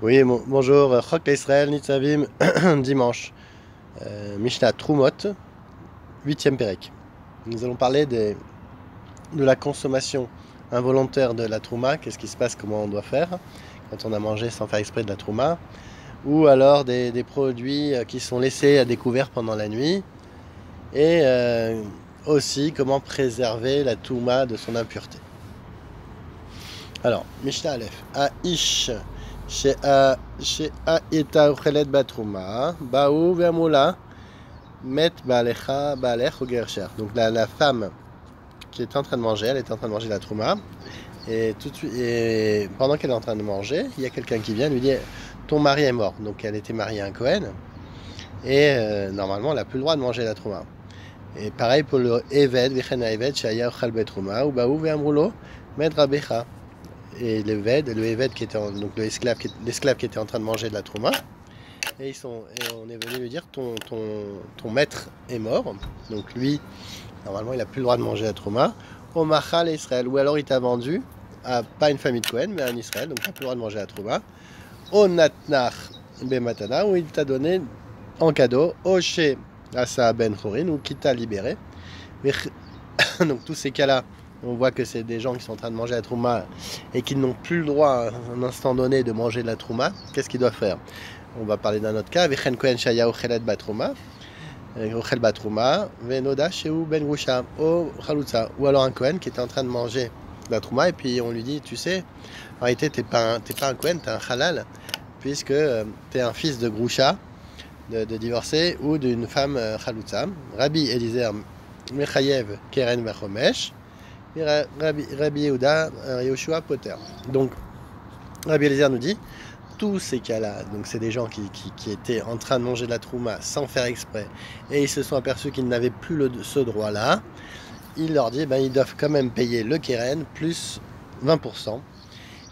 Oui, bonjour, Chok Israël, Nitzavim, dimanche. Mishnah Trumot, huitième Pérec. Nous allons parler de la consommation involontaire de la Trouma, qu'est-ce qui se passe, comment on doit faire quand on a mangé sans faire exprès de la Trouma, ou alors des produits qui sont laissés à découvert pendant la nuit, et aussi comment préserver la Trouma de son impureté. Alors, Mishnah Aleph, Aish. שהייתה אוכלת בתרומה, באו ואמרו לה, מת בעלך או גרשך. Donc la femme qui était en train de manger, elle était en train de manger la trouma, et, tout de suite, et pendant qu'elle est en train de manger, il y a quelqu'un qui vient lui dire, ton mari est mort. Donc elle était mariée à un Cohen, et normalement elle n'a plus le droit de manger la trouma. Et pareil pour le Eved, Vichen Eved, Shaya Ochal Betrouma, ou Baou Ve'amru lo, Med Rabecha. Et le Eved qui était donc l'esclave qui était en train de manger de la trouma, et on est venu lui dire ton maître est mort, donc lui normalement il a plus le droit de manger la trouma. Au Machal Israël, ou alors il t'a vendu à pas une famille de Cohen mais à un Israël, donc il n'a plus le droit de manger la trouma. Au Natnach Bematana, où il t'a donné en cadeau, au She Asa Ben Chorin, ou qui t'a libéré. Donc tous ces cas-là, on voit que c'est des gens qui sont en train de manger la trouma et qui n'ont plus le droit à un instant donné de manger de la trouma. Qu'est-ce qu'ils doivent faire? On va parler d'un autre cas. Vichen Kohen Shaya Ochelet Batrouma, Ochel Batrouma, Venoda Sheu Ben Gusha, O Chalutza. Ou alors un Kohen qui était en train de manger de la trouma et puis on lui dit, tu sais, en réalité t'es pas un Kohen, t'es un halal, puisque t'es un fils de Grusha, de divorcé, ou d'une femme Chalutza. Rabbi Eliezer Mechayev Keren Vachomesh. Rabbi Yehuda, Yoshua Potter. Donc, Rabbi Eliezer nous dit, tous ces cas-là, donc c'est des gens qui étaient en train de manger de la trouma sans faire exprès, et ils se sont aperçus qu'ils n'avaient plus ce droit-là, il leur dit, ils doivent quand même payer le keren plus 20%.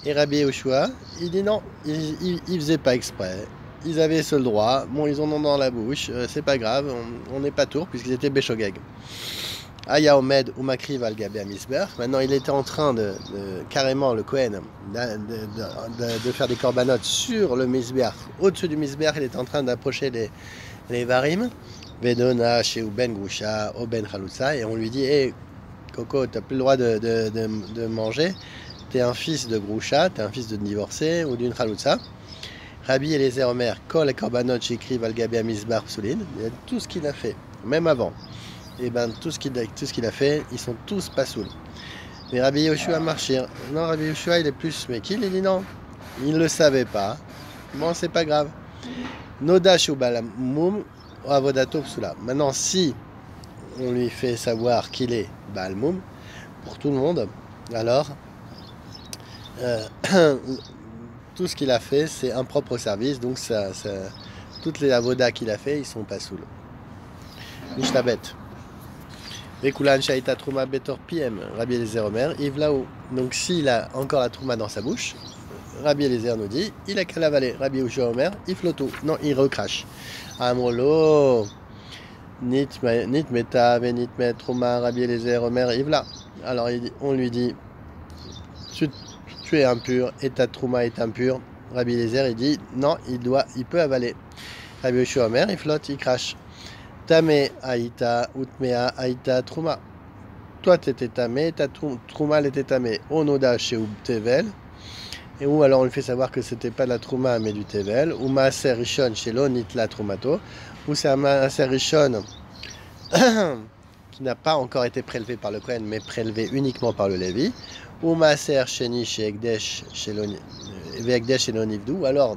Et Rabbi Yoshua, il dit non, ils faisaient pas exprès. Ils avaient ce droit, bon ils en ont dans la bouche, c'est pas grave, on n'est pas tour puisqu'ils étaient béchogeg. Aya Omed ou Makriv al Gabé Misber. Maintenant, il était en train carrément, le Kohen, de faire des corbanotes sur le Misber. Au-dessus du Misber, il était en train d'approcher les Varim. Vedona chez Ben Gusha, ou Ben Chalutza. Et on lui dit, hé, Coco, t'as plus le droit de manger. T'es un fils de Grusha, t'es un fils de divorcé ou d'une Chalutza. Rabbi Eliezer Omer, Kol et Korbanot, Shekriv al Gabé Misber Psoulin. Il y a tout ce qu'il a fait, même avant. Et tout ce qu'il a fait, ils sont tous pas saouls. Mais Rabbi Yoshua Marchir, non, Rabbi Yoshua il est plus mais qu'il, il dit non, il ne le savait pas. Bon, c'est pas grave. Nodash ou Balamum ou Avodato Psula. Maintenant, si on lui fait savoir qu'il est Balmoum pour tout le monde, alors tout ce qu'il a fait, c'est impropre au service, donc toutes les avodas qu'il a fait, ils sont pas saouls. Mishnah bête. Vekulan Shaita Trouma Betor PM, Rabbi Eliezer Omer, Yves là-haut. Donc s'il a encore la Trouma dans sa bouche, Rabbi Eliezer nous dit, il a qu'à l'avaler. Rabbi Yoshua Omer, il flotte. Non, il recrache. Amrolo, Nit Meta, Venit Met Trouma, Rabbi Eliezer Omer, Yves là. Alors on lui dit, tu es impur et ta Trouma est impure. Rabbi Eliezer, il dit, non, il peut avaler. Rabbi Yoshua Omer, il flotte, il crache. Tamé Aïta, Utmea Aïta Trouma. Toi t'étais tamé, ta Trouma elle était tamé. Onoda chez Tevel. Et ou alors on lui fait savoir que c'était pas de la Trouma mais du Tevel. Ou Maaser Rishon chez l'Onitla Troumato. Ou c'est un Maaser Rishon qui n'a pas encore été prélevé par le Kohen mais prélevé uniquement par le Lévi. Ou Maaser Sheni chez Ekdesh chez l'Onivdou. Ou alors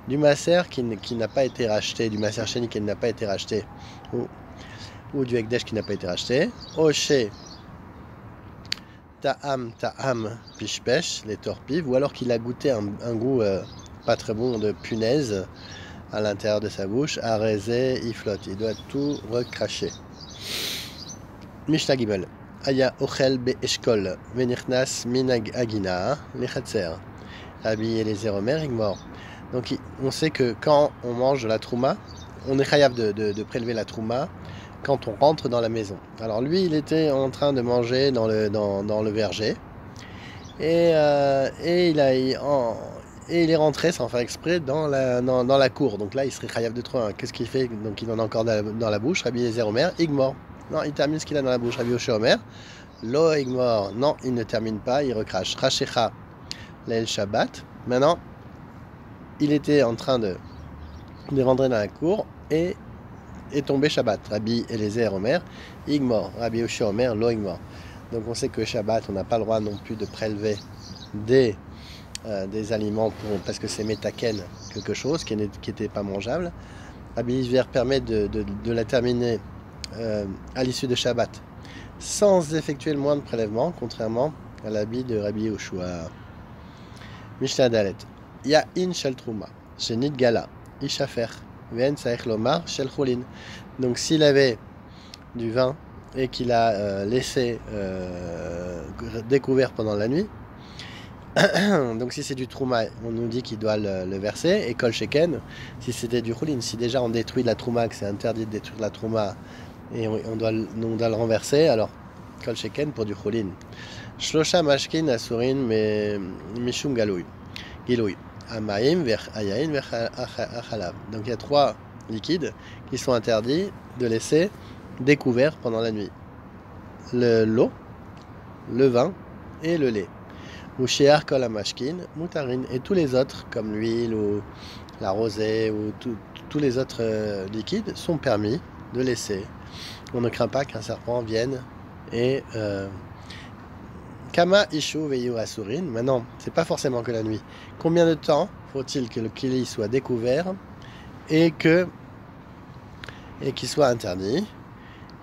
du Maaser qui n'a pas été racheté, du Maaser Sheni qui n'a pas été racheté, ou du Ekdesh qui n'a pas été racheté. Oché Ta'am Pishpesh, les torpives, ou alors qu'il a goûté un goût pas très bon de punaise à l'intérieur de sa bouche. Arezé, il flotte, il doit tout recracher. Mishnah Gimel. Aya Ochel Be Eshkol, Venichnas Minag Agina, Lechatser. Rabbi Eliezer Omer, Igmor. Donc on sait que quand on mange de la trouma, on est chayav de prélever la trouma quand on rentre dans la maison. Alors lui, il était en train de manger dans le verger et et il est rentré sans faire exprès dans la cour. Donc là, il serait chayav de Trouma. Qu'est-ce qu'il fait? Donc il en a encore dans la bouche. Rabbi Eliezer Omer, Igmor. Non, il termine ce qu'il a dans la bouche. Rabbi Oshé Omer, Lo Igmor. Non, il ne termine pas, il recrache. Rachecha, l'El Shabbat. Maintenant, il était en train de rentrer dans la cour et est tombé Shabbat. Rabbi Eliezer Omer, Igmor. Rabbi Oshé Omer, Lo Igmor. Donc on sait que Shabbat, on n'a pas le droit non plus de prélever des aliments parce que c'est métaken, quelque chose qui n'était pas mangeable. Rabbi Eliezer permet de la terminer à l'issue de Shabbat sans effectuer le moindre prélèvement, contrairement à l'habit de Rabbi Yoshua. Mishnah Dalet. Ya'in shel Trouma, shenit gala, ishafer, ven saech lomar shel chulin. Donc s'il avait du vin et qu'il a laissé découvert pendant la nuit, donc si c'est du trouma, on nous dit qu'il doit le verser, et kol sheken, si c'était du chulin, si déjà on détruit de la trouma, que c'est interdit de détruire de la trouma, et on doit le renverser, alors kol sheken pour du chulin. Shlosha mashkin asurin mishum galoui, amaim ver ayain ver achalav. Donc il y a 3 liquides qui sont interdits de laisser découverts pendant la nuit: l'eau, le vin et le lait. Ou shear kol amashkin mutarin, et tous les autres comme l'huile ou la rosée ou tous les autres liquides sont permis de laisser. On ne craint pas qu'un serpent vienne et Kama ishu veyu asurin. Maintenant, c'est pas forcément que la nuit. Combien de temps faut-il que le kili soit découvert et qu'il soit interdit?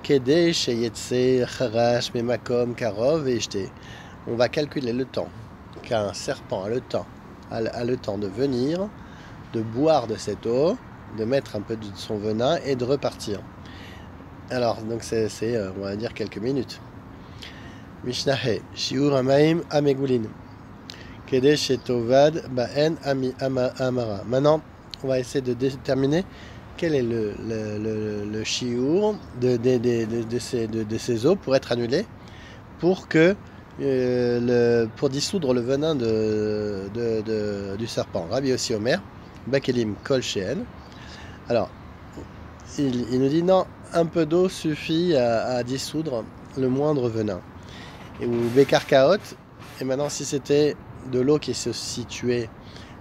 Kede sheyetse charash memakom karov veishte. On va calculer le temps qu'un serpent a le temps de venir, de boire de cette eau, de mettre un peu de son venin et de repartir. Alors, donc c'est on va dire quelques minutes. Mishnahe, shiur amaim amegulin. Kede shetovad baen amara. Maintenant, on va essayer de déterminer quel est le shiur de ces eaux pour être annulé, pour dissoudre le venin du serpent. Rabbi Yossi Omer, Bakelim Kol Sheen. Alors, il nous dit non, un peu d'eau suffit à dissoudre le moindre venin. Et ou Bekarkaot, et maintenant si c'était de l'eau qui se situait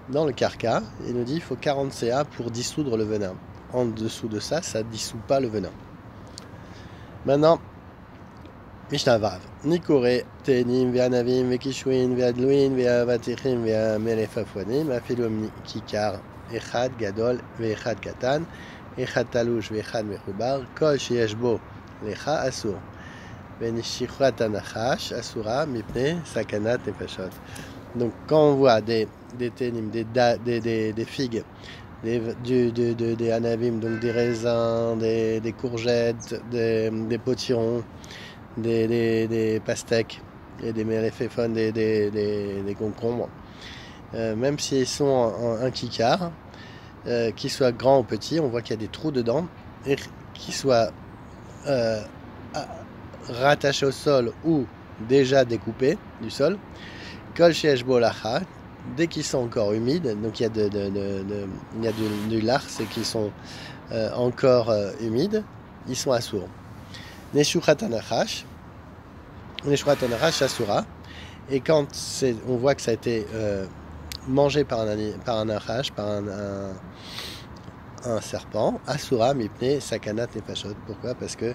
dans le karka, il nous dit il faut 40 CA pour dissoudre le venin. En dessous de ça, ça ne dissout pas le venin. Maintenant, Mishnah Vav. Nikore, Tenim, Ve'anavim, Ve'kishwin, Ve'adluin, Ve'avatichim, Ve'amelefafwanim, Afilum Kikar, Echad Gadol, Ve'echad Katan, Echad Talush, Ve'echad Mechubar, Kol Sheyeshbo, Lecha Asur. Benishichat Anachash, Asura, Mipne, Sakanat, Nefashot. Donc quand on voit des ténim, des figues, des anavim, donc des raisins, des courgettes, des potirons, des pastèques et des méléféphones, des concombres, même s'ils sont en un kikar, qu'ils soient grands ou petits, on voit qu'il y a des trous dedans, et qu'ils soient rattachés au sol ou déjà découpés du sol. Kol sheeshbo lacha, dès qu'ils sont encore humides, donc il y a du lars et qu'ils sont encore humides, ils sont assourds. Neshuchat anachash asura, et quand on voit que ça a été mangé par un nachash, par un serpent, asura mipne sakanat nefashot. Pourquoi? Parce que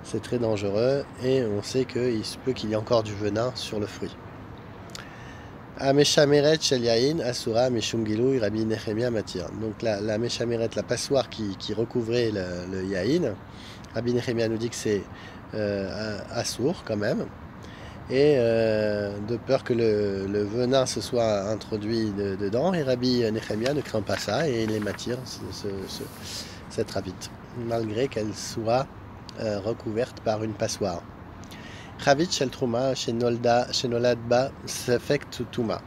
c'est très dangereux et on sait qu'il se peut qu'il y ait encore du venin sur le fruit. Ameshameret shel yain asura mishum gilui Rabbi Nechemia matir. Donc la meshameret, la passoire qui recouvrait le yain, Rabbi Nechemia nous dit que c'est assour quand même, et de peur que le venin se soit introduit dedans, et Rabbi Nechemia ne craint pas ça et il les matir cette ravite, malgré qu'elle soit recouverte par une passoire. Chavit shel Trouma shenolad ba safek tutuma.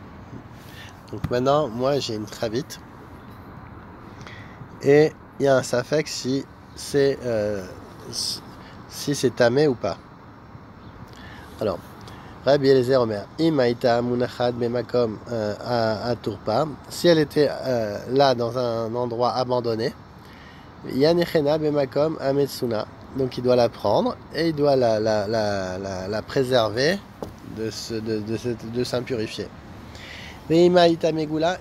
Donc maintenant, moi j'ai une chavite et il y a un safek si c'est tamé ou pas. Alors, Rabbi Eliezer Omer, Imaïta Munachad Bemakom à Tourpa, si elle était là dans un endroit abandonné, Yanechena Bemakom à Metsuna, donc il doit la prendre et il doit la préserver de s'impurifier. Mais Imaïta Megula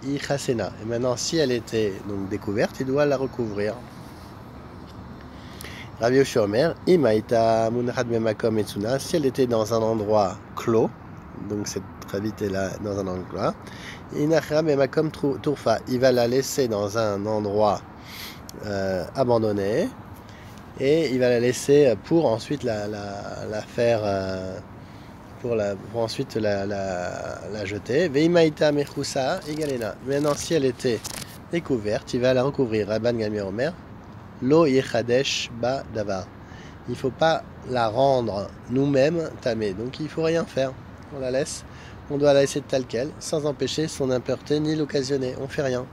Ichasena, et maintenant si elle était donc découverte, il doit la recouvrir. Rabbi Yoshua Omer, Imaïta Munachad Bemakom Metsuna, si elle était dans un endroit clos, donc cette ravite est là dans un endroit, Inachra Bemakom Turfa, il va la laisser dans un endroit abandonné et il va la laisser pour ensuite la faire pour ensuite la jeter. Veimaïta Mechousa Egalena. Maintenant si elle était découverte, il va la recouvrir. Rabban Gamliel Omer, Lo Yechadesh Ba Davar. Il ne faut pas la rendre nous-mêmes tamée, donc il ne faut rien faire. On la laisse, on doit la laisser telle qu'elle, sans empêcher son impureté ni l'occasionner. On ne fait rien.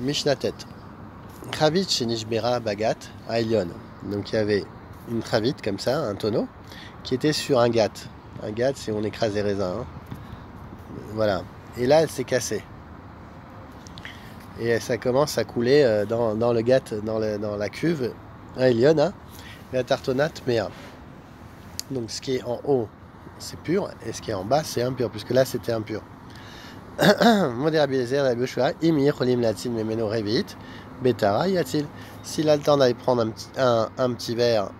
Mishnatet. Chavit chez Nishbera Bagat à Elion. Donc il y avait une chavite comme ça, un tonneau, qui était sur un gat. Un gat, c'est on écrase les raisins. Hein. Voilà. Et là, elle s'est cassée. Et ça commence à couler dans le gat, dans la cuve à Elion, hein, la tartonate méa. Donc ce qui est en haut, c'est pur, et ce qui est en bas, c'est impur, puisque là, c'était impur. Modé Rabbi Eliezer, Rabbi Yoshua, Imir Cholim Latil Memeno Revit, Betara Yatil. S'il a le temps d'aller prendre un petit verre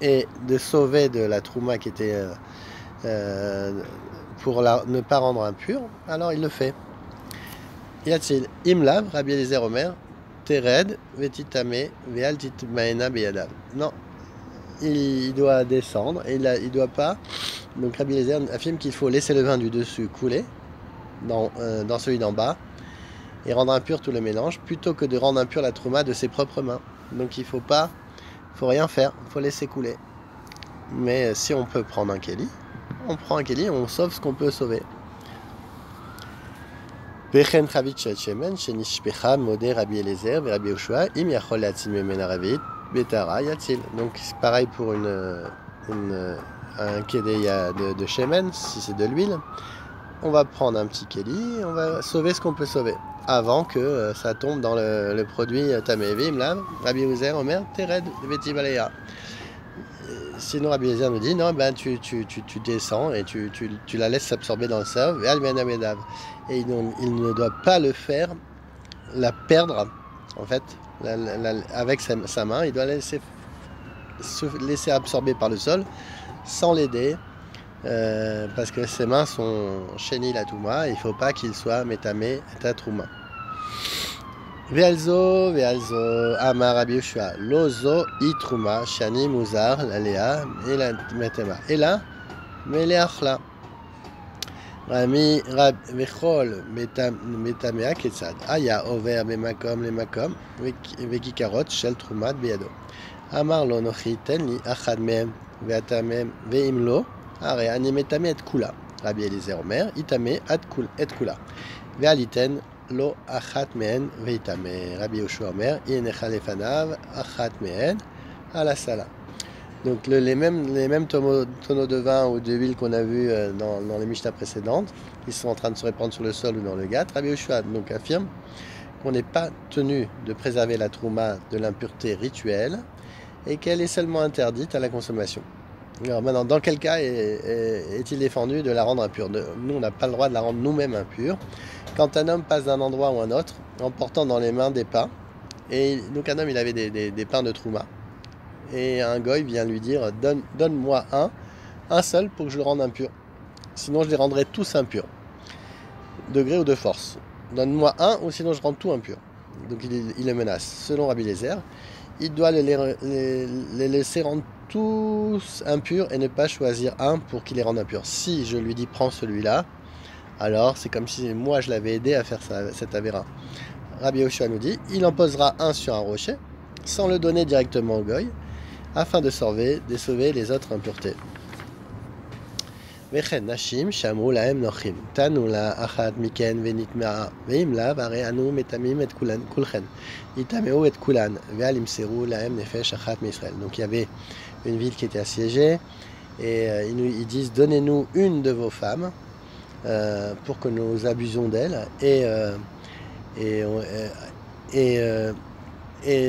et de sauver de la trouma qui était pour ne pas rendre impure, alors il le fait. Yatil Imlav, Rabbi Eliezer Omer, Tered, Vetitame, Vealtit Maena Beyadav. Non, il doit descendre et il doit pas. Donc Rabbi Eliezer affirme qu'il faut laisser le vin du dessus couler dans celui d'en bas et rendre impur tout le mélange plutôt que de rendre impur la trouma de ses propres mains. Donc il faut rien faire, il faut laisser couler. Mais si on peut prendre un keli, on prend un keli, on sauve ce qu'on peut sauver. Vechen chavit shel shemen shenishpecha modé Rabbi Eliezer ve Rabbi Yoshua im yachol latzil memena ravit betara yatzil. Donc c'est pareil pour un kédéya de shemen, si c'est de l'huile. On va prendre un petit keli, on va sauver ce qu'on peut sauver avant que ça tombe dans le produit tamé. Vimlav, Rabbi Eliezer Omer tered vetibalea. Sinon Rabbi Eliezer nous dit non, ben tu descends et tu la laisses s'absorber dans le sel. Et il ne doit pas le faire, la perdre en fait avec sa main. Il doit se laisser absorber par le sol sans l'aider. Parce que ses mains sont chéni la touma, il ne faut pas qu'il soit métamé ta trouma. Vealzo, Amar Rabbi Yoshua, Lozo, Itruma, Shani, Muzar, la Léa, et la Metema. Et là, Meleachla. Rami, Vechol, Metamea, Ketsad. Aya, Over, Bemakom, Lemakom, Vekikarot, Shel Trumat, Beado. Amar lo nochi, Tenli, Achad Mem, Veatamem, Veimlo. Are ani metame et kula. Rabbi Eliezer Omer, itame et kula. Ve'aliten lo achat mehen veitame. Rabbi Yoshua Omer, yenecha lefanav achat mehen à la sala. Donc les mêmes tonneaux de vin ou d'huile qu'on a vu dans les Mishnah précédentes, qui sont en train de se répandre sur le sol ou dans le gat. Rabbi Yoshua donc affirme qu'on n'est pas tenu de préserver la trouma de l'impureté rituelle et qu'elle est seulement interdite à la consommation. Alors maintenant, dans quel cas est-il défendu de la rendre impure? Nous, on n'a pas le droit de la rendre nous-mêmes impure. Quand un homme passe d'un endroit ou un autre, en portant dans les mains des pains, et donc un homme, il avait des pains de trouma, et un goy vient lui dire, donne-moi un seul pour que je le rende impur. Sinon, je les rendrai tous impurs, de gré ou de force. Donne-moi un, ou sinon je rends tout impur. Donc il le menace. Selon Rabbi Eliezer, il doit les laisser rendre tous impurs et ne pas choisir un pour qu'il les rende impurs. Si je lui dis prends celui-là, alors c'est comme si moi je l'avais aidé à faire cet avéra. Rabbi Yoshua nous dit, il en posera un sur un rocher sans le donner directement au goy afin de sauver les autres impuretés. Vechen nashim shamru lahem nochim tanu la achat miken venitmea veim lav are anu metamim et kulchen itameu et kulan ve'alimseru lahem nefesh achat misrael. Donc il y avait une ville qui était assiégée Et ils disent donnez-nous une de vos femmes pour que nous abusions d'elle et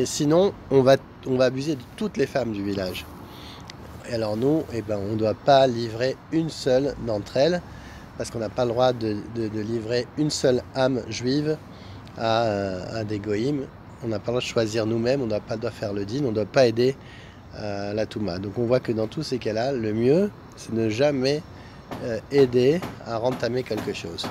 sinon on va abuser de toutes les femmes du village. Et alors nous, on ne doit pas livrer une seule d'entre elles parce qu'on n'a pas le droit de livrer une seule âme juive à des goïms. On n'a pas le droit de choisir nous-mêmes, on ne doit faire le din, on ne doit pas aider la Touma. Donc on voit que dans tous ces cas-là, le mieux, c'est de ne jamais aider à rentamer quelque chose.